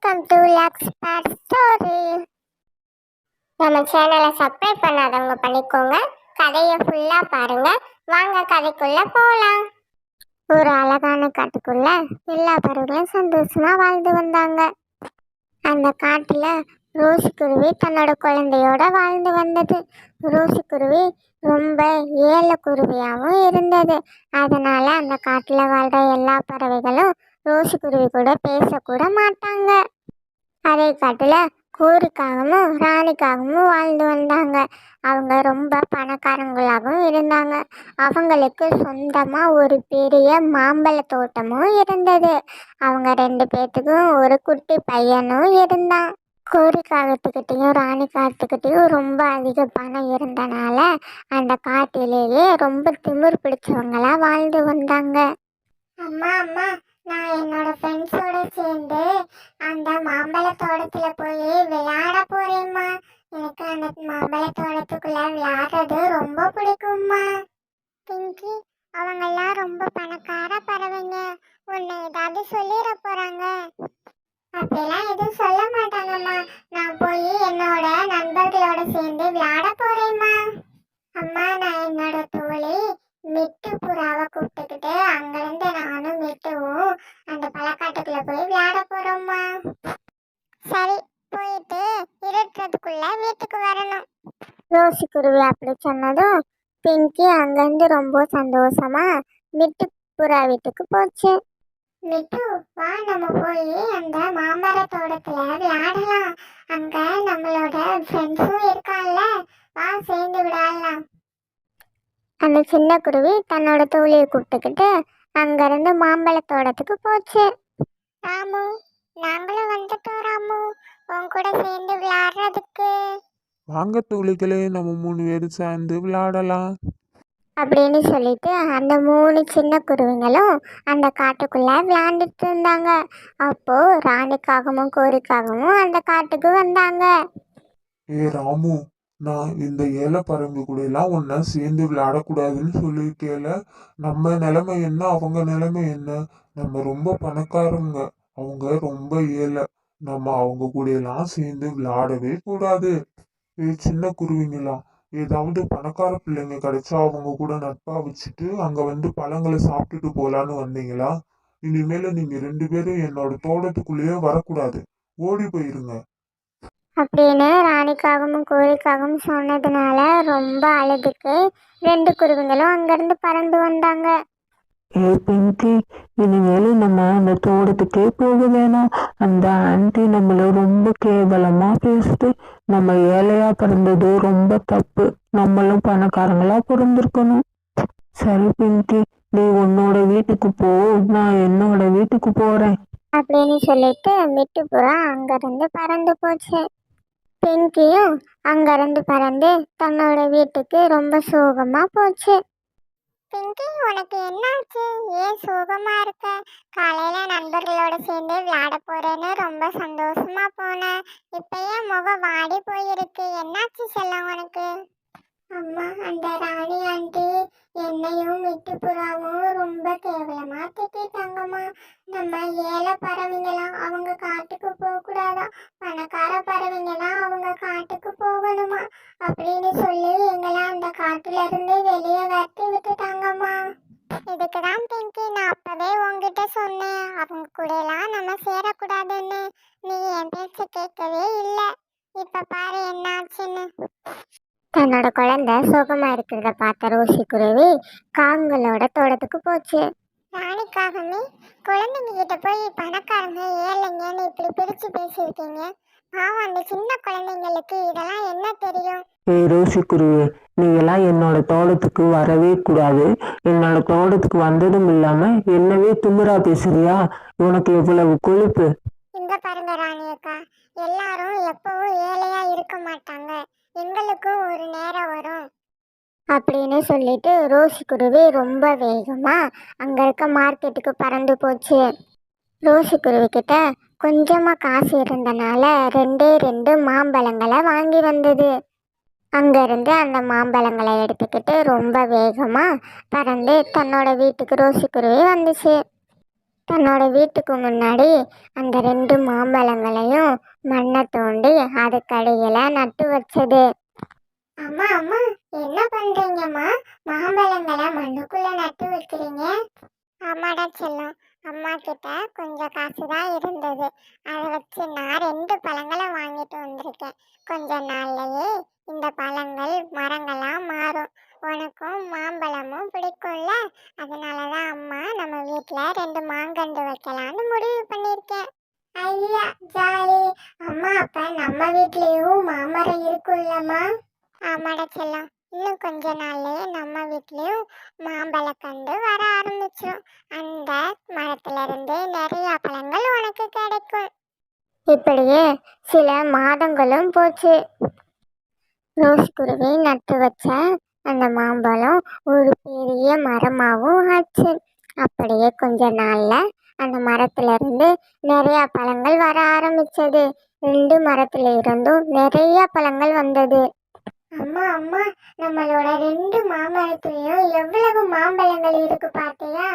Welcome to லக்ஸ்பேட் story. நம்ம சேனலை subscribe பண்ணாதவங்க பண்ணிக்கோங்க. கதையை ஃபுல்லா பாருங்க. வாங்க கதைக்குள்ள போலாம். ஒரு அழகான காட்டுக்குள்ள எல்லா பறவைகளும் சந்தோஷமா வாழ்ந்து வந்தாங்க. அந்த காட்டுல ரோசி குருவி தன்னோட குழந்தையோட வாழ்ந்து வந்தது. ரோசி குருவி ரொம்ப ஏழை குருவியாகவும் இருந்தது. அதனால அந்த காட்டுல வாழ்ற எல்லா பறவைகளும் ரோசி குருவி கூட பேசக்கூட மாட்டாங்க. அதே காட்டுல கோரிக்காகவும் ராணிக்காகவும் வாழ்ந்து வந்தாங்க. அவங்க ரொம்ப பணக்காரங்களாகவும் இருந்தாங்க. அவங்களுக்கு சொந்தமா ஒரு பெரிய மாம்பழ தோட்டமும் இருந்தது. அவங்க ரெண்டு பேர்த்துக்கும் ஒரு குட்டி பையனும் இருந்தான். கோரிக்காகத்துக்கிட்டையும் ராணி காத்துக்கிட்டையும் ரொம்ப அதிக பணம் இருந்தனால அந்த காட்டிலேயே ரொம்ப திமிர் பிடிச்சவங்களா வாழ்ந்து வந்தாங்க. அம்மா அம்மா, நான் என்னோட ஃப்ரெண்ட்ஸோட சேர்ந்து அந்த மாம்பழ தோட்டத்துல போய் விளையாட போறேம்மா. எனக்கு அந்த மாம்பழ தோட்டத்துக்குள்ள விளையாடுறது ரொம்ப பிடிக்கும்மா. பிங்கி, அவங்கெல்லாம் ரொம்ப பணக்கார பறவைங்க. உன்னை ஏதாவது சொல்லிட போறாங்க. அப்படிலாம் எதுவும் சொல்ல மாட்டாங்கம்மா. நான் போய் என்னோட நண்பர்களோட சேர்ந்து விளையாட போறேம்மா. அம்மா, நான் என்னோட தோழி மிட்டு புறாவை கூப்பிட்டுக்கிட்டு அங்கிருந்து நானும் மிட்டுவும் அந்த பழக்காட்டுக்குள்ள போய் விளையாட போறோம்மா. சரி, போயிட்டு இருட்டுறதுக்குள்ள வீட்டுக்கு வரணும். ரோசி குருவி அப்படி சொன்னதும் பிங்கி அங்கிருந்து ரொம்ப சந்தோஷமா மிட்டு புறா வீட்டுக்கு போச்சு. மிட்டு, வா நம்ம போய் அந்த மாமர தோட்டத்துல விளையாடலாம். அங்க நம்மளோட ஃப்ரெண்ட்ஸும் இருக்கான்ல, வா சேர்ந்து விளையாடலாம். அந்த சின்ன குருவி தன்னோட தோழியை கூப்பிட்டுக்கிட்டு அங்கிருந்து மாம்பழ தோட்டத்துக்கு போச்சு. ராமு, நாங்களும் வந்துட்டோம் ராமு, உன் கூட சேர்ந்து விளையாடுறதுக்கு. வாங்க தோழிகளே, நம்ம 3 பேரும் சேர்ந்து விளையாடலாம் அப்படின்னு சொல்லிட்டு அந்த 3 சின்ன குருவிங்களும் அந்த காட்டுக்குள்ள விளையாண்டுட்டு இருந்தாங்க. அப்போ ராணிக்காகவும் கோரிக்காகவும் அந்த காட்டுக்கு வந்தாங்க. ராமு, நான் இந்த ஏழை பறவை கூட எல்லாம் ஒன்னா சேர்ந்து விளையாடக்கூடாதுன்னு சொல்லியிருக்கேல. நம்ம நிலைமை என்ன, அவங்க நிலைமை என்ன? நம்ம ரொம்ப பணக்காரங்க, அவங்க ரொம்ப ஏழை. நம்ம அவங்க கூட எல்லாம் சேர்ந்து விளையாடவே கூடாது. சின்ன குருவிங்களா, ஏதாவது பணக்கார பிள்ளைங்க கிடைச்சா அவங்க கூட நட்பா வச்சுட்டு அங்க வந்து பழங்களை சாப்பிட்டுட்டு போலான்னு வந்தீங்களா? இனிமேல நீங்க 2 பேரும் என்னோட தோட்டத்துக்குள்ளேயே வரக்கூடாது, ஓடி போயிருங்க அப்படின்னு ராணிக்காகவும் கோழிக்காகவும் சொன்னதுனால ரொம்ப அழுதுக்கு 2 குருவிங்களும் அங்கிருந்து பறந்து வந்தாங்க. பிங்கி, இனிமேலும் நம்ம அந்த தோட்டத்துக்கே போக வேணாம். அந்த ஆன்ட்டி நம்மள ரொம்ப கேவலமா பேசுது. நம்ம ஏழையா பிறந்தது ரொம்ப தப்பு. நம்மளும் பணக்காரங்களா பிறந்திருக்கணும். சரி பிங்கி, நீ உன்னோட வீட்டுக்கு போ, நான் என்னோட வீட்டுக்கு போறேன் அப்படின்னு சொல்லிட்டு மிட்டுப்புறா அங்கிருந்து பறந்து போச்சு. பிங்கியும் அங்கிருந்து பறந்து தன்னோட வீட்டுக்கு ரொம்ப சோகமா போச்சு. பிங்கி, உனக்கு என்னாச்சு? ஏன் சோகமா இருக்க? காலையில நண்பர்களோட சேர்ந்து விளையாட போறேன்னு ரொம்ப சந்தோஷமா போனேன். இப்ப ஏன் முகம் வாடி போயிருக்கு? என்னாச்சு செல்லம் உனக்கு? அம்மா, அந்த ராணி ஆண்டி என்னையும் மிட்டு புறாவும் ரொம்ப கேவலமா திட்டாங்கம்மா. நம்ம ஏழை பறவைங்களாம் அவங்க காட்டுக்கு போக கூடாதா, பணக்கார பறவைங்களாம் அவங்க காட்டுக்கு போகணுமா அப்படின்னு சொல்லி எங்களை அந்த காட்டுல இருந்து வெளியே வரட்டி விட்டுட்டாங்கம்மா. இதுக்குதான் பிங்கி நான் அப்பவே உங்ககிட்ட சொன்னேன், அவங்க கூட எல்லாம் நம்ம சேரக்கூடாதுன்னு. நீ என் பேச்சு கேட்கவே இல்லை. இப்ப பாரு என்ன ஆச்சுன்னு. தன்னோட குழந்தை சோகமா இருக்கிறத பார்த்த ரோசி குருவி காங்களோட தோட்டத்துக்கு போச்சு. ராணிக்காகமே, குழந்தைங்க கிட்ட போய் பணக்காரங்க ஏழைங்கன்னு இப்படி பிரிச்சு பேசியிருக்கீங்க. பாவம், அந்த சின்ன குழந்தைங்களுக்கு இதெல்லாம் என்ன தெரியும்? ரோசி குருவி, நீ எல்லாம் என்னோட தோட்டத்துக்கு வரவே கூடாது. என்னோட தோட்டத்துக்கு வந்ததும் இல்லாம என்னவே திமிரா பேசுறியா? உனக்கு எவ்வளவு கொழுப்பு! இந்த பாருங்க ராணி அக்கா, எல்லாரும் எப்பவும் ஏழையா இருக்க மாட்டாங்க, எங்களுக்கும் ஒரு நேரம் வரும் அப்படின்னு சொல்லிட்டு ரோசி குருவி ரொம்ப வேகமா அங்க இருக்க மார்க்கெட்டுக்கு பறந்து போச்சு. ரோசி குருவி கிட்ட கொஞ்சமா காசு இருந்தனால 2 மாம்பழங்களை வாங்கி வந்தது. அங்கிருந்து அந்த மாம்பழங்களை எடுத்துக்கிட்டு ரொம்ப வேகமா பறந்து தன்னோட வீட்டுக்கு ரோசி குருவி வந்துச்சு. தன்னோட வீட்டுக்கு முன்னாடி அந்த 2 மாம்பழங்களையும் மண்ணை தோண்டி அதுக்கடியில நட்டு வச்சது. அம்மா அம்மா, என்ன பண்றீங்கம்மா? மாம்பழங்களை மண்ணுக்குள்ள நட்டு வைக்கிறீங்க? ஆமாடா செல்லம், அம்மா கிட்ட கொஞ்சம் காசு தான் இருந்தது. அதை வச்சு நான் 2 பழங்களை வாங்கிட்டு வந்திருக்கேன். கொஞ்ச நாள்லயே இந்த பழங்கள் மரங்களா மாறும். உனக்கும் மாம்பழமும் பிடிக்கும்ல, அதனாலதான் அம்மா நம்ம வீட்டுல 2 மாங்கன்று வைக்கலாம்னு முடிவு பண்ணிருக்கேன். ஐயா ஜாலி! அம்மா, அப்ப நம்ம வீட்லயும் மாமரம் இருக்குல்லம்மா? ஆமாடா செல்லம், இன்னும் கொஞ்ச நாள்லயே நம்ம வீட்லயும் மாம்பழக்கண்டு வர ஆரம்பிச்சிடும். அந்த மரத்துல இருந்து நிறைய பழங்கள் உனக்கு கிடைக்கும். இப்படியே சில மாதங்களும் போச்சு. ரோஸ் குருவி நட்டு வச்ச அந்த மாம்பழம் ஒரு பெரிய மரமாகவும் ஆச்சு. அப்படியே கொஞ்ச நாள்ல அந்த மரத்துல இருந்து நிறைய பழங்கள் வர ஆரம்பிச்சது. 2 மரத்துல இருந்தும் நிறைய பழங்கள் வந்தது. அம்மா அம்மா, நம்மளோட 2 மாமரத்துலயும் எவ்வளவு மாம்பழங்கள் இருக்கு பாத்தியா?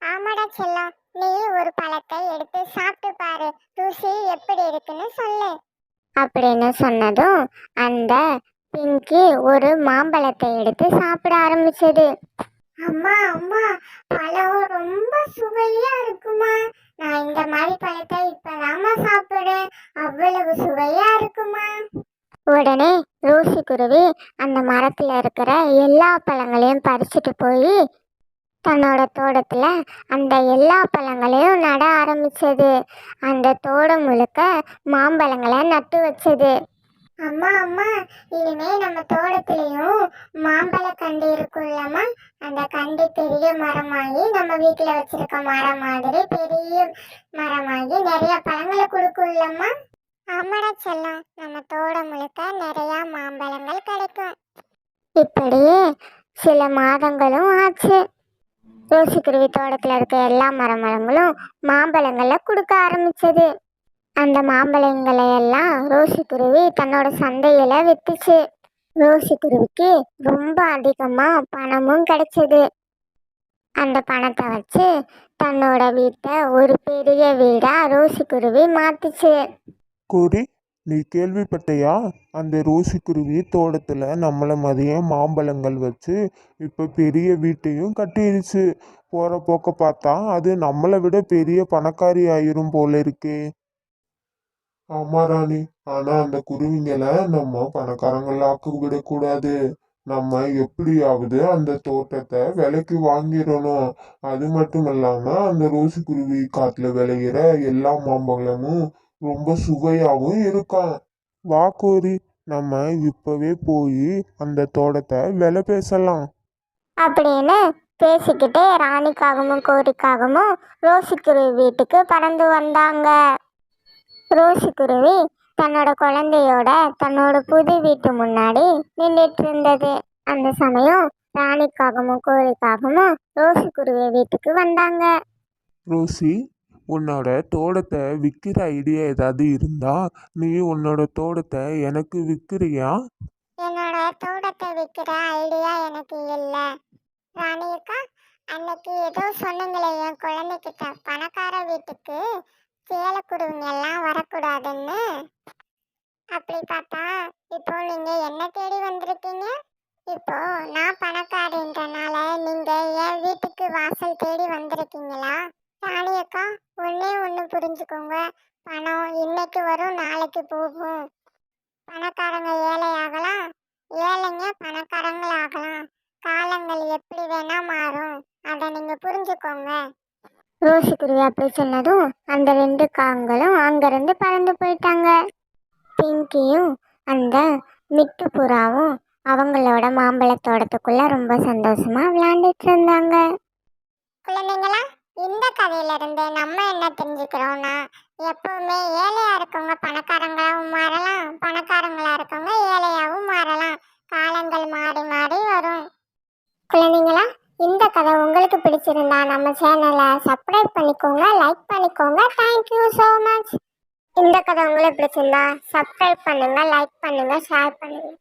ஆமாடா செல்லம், நீ ஒரு பழத்தை எடுத்து சாப்பிட்டு பாரு, ருசி எப்படி இருக்குன்னு சொல்லு அப்படின்னு சொன்னதும் அந்த பிங்கி ஒரு மாம்பழத்தை எடுத்து சாப்பிட ஆரம்பிச்சது. அம்மா அம்மா, பழம் ரொம்ப சுவையா இருக்குமா? நான் இந்த மாதிரி பழத்தை இப்பதாம்மா சாப்பிடுறேன். அவ்வளவு சுவையா இருக்குமா? உடனே ரோசி குருவி அந்த மரத்துல இருக்கிற எல்லா பழங்களையும் பறிச்சுட்டு போய் தன்னோட தோட்டத்துல அந்த எல்லா பழங்களையும் நட ஆரம்பிச்சது. அந்த தோட்டம் முழுக்க மாம்பழங்களை நட்டு வச்சது. அம்மா அம்மா, இனிமே நம்ம தோட்டத்திலையும் மாம்பழ கண்டு இருக்குல்லம்மா? அந்த கண்டு பெரிய மரமாகி நம்ம வீட்டுல வச்சிருக்க மரம் மாதிரி பெரிய மரமாகி நிறைய பழங்களை கொடுக்கும்லம்மா? ஆமாடா செல்லம், நம்ம தோட்டம் முழுக்க நிறைய மாம்பழங்கள் கிடைக்கும். இப்படியே சில மாதங்களும் ஆச்சு. ரோசிக்குருவி தோட்டத்துல இருக்க எல்லா மரங்களும் மாம்பழங்களை கொடுக்க ஆரம்பிச்சது. அந்த மாம்பழங்களை எல்லாம் ரோசிக்குருவி தன்னோட சந்தையில வித்துச்சு. ரோசிக்குருவிக்கு ரொம்ப அதிகமா பணமும் கிடைச்சது. அந்த பணத்தை வச்சு தன்னோட வீட்டை ஒரு பெரிய வீடா ரோசிக்குருவி மாத்துச்சு. கோரி, நீ கேள்விப்பட்டியா? அந்த ரோசிக்குருவி தோட்டத்துல நம்மள மதியம் மாம்பழங்கள் வச்சு இப்ப பெரிய வீட்டையும் கட்டிடுச்சு. போற போக்க பார்த்தா அது நம்மளை விட பெரிய பணக்காரி ஆயிரும் போல இருக்கே. ஆமா ராணி, ஆனா அந்த குருவிங்களை நம்ம பணக்காரங்களாக்க விடக்கூடாது. நம்ம எப்படியாவது அந்த தோட்டத்தை விலைக்கு வாங்கிடணும். அது மட்டும் இல்லாம அந்த ரோசி குருவி காட்டுல விளையிற எல்லா மாம்பழமும் ரொம்ப சுவையாவும் இருக்காம். வா கோரி, நம்ம இப்பவே போய் அந்த தோட்டத்தை விலை பேசலாம் அப்படின்னு பேசிக்கிட்டே ராணிக்காகவும் கோரிக்காகவும் ரோசிக்குருவி வீட்டுக்கு பறந்து வந்தாங்க. ரோசிக்குருவி தன்னோட குழந்தையோட தன்னோட புது வீட்டு முன்னாடி நின்றுட்டு இருந்தது. அந்த சமயம் ராணிக்காகவும் கோரிக்காகவும் ரோசிக்குருவி வீட்டுக்கு வந்தாங்க. ரோசி, உன்னோட தோட்டத்தை விற்கிற ஐடியா ஏதாவது இருந்தா நீ உன்னோட தோட்டத்தை எனக்கு விற்கிறியா? என்னோட தோட்டத்தை விற்கிற ஐடியா எனக்கு இல்லை ராணியக்கா. அன்னைக்கு ஏதோ சொன்னீங்களே என் குழந்தைகிட்ட, பணக்கார வீட்டுக்கு சேலக்குருவிங்க எல்லாம் வரக்கூடாதுன்னு. அப்படி பார்த்தா இப்போ நீங்க என்ன தேடி வந்திருக்கீங்க? இப்போ நான் பணக்காரின்றனால நீங்க என் வீட்டுக்கு வாசல் தேடி வந்திருக்கீங்களா? ராணியக்கா, ஒண்ணு புரிஞ்சுக்கோங்க, பணம் இன்னைக்கு வரும் நாளைக்கு போகும். பணக்காரங்க ஏழையாகலாம், ஏழைங்க பணக்காரங்களாகலாம். காலங்கள் எப்படி வேணா மாறும், அதை நீங்க புரிஞ்சுக்கோங்க. ரோசிக்குருவி அப்படி சொன்னதும் அந்த 2 காங்களும் அங்கிருந்து பறந்து போயிட்டாங்க. பிங்கியும் அந்த மிட்டு புறாவும் அவங்களோட மாம்பழ தோட்டத்துக்குள்ள ரொம்ப சந்தோஷமா விளையாண்டுட்டு இருந்தாங்க. குழந்தைங்களா, இந்த கதையில இருந்து நம்ம என்ன தெரிஞ்சுக்கிறோம்னா, எப்பவுமே ஏழையா இருக்கவங்க பணக்காரங்களாகவும் மாறலாம், பணக்காரங்களா இருக்கவங்க ஏழையாகவும் மாறலாம். காலங்கள் மாறி மாறி வரும். குழந்தைங்களா, இந்த கதை உங்களுக்கு பிடிச்சிருந்தா நம்ம சேனலை சப்ஸ்கிரைப் பண்ணிக்கோங்க, லைக் பண்ணிக்கோங்க. Thank you so much. இந்த கதை உங்களுக்கு பிடிச்சிருந்தா சப்ஸ்கிரைப் பண்ணுங்க, லைக் பண்ணுங்க, ஷேர் பண்ணுங்க.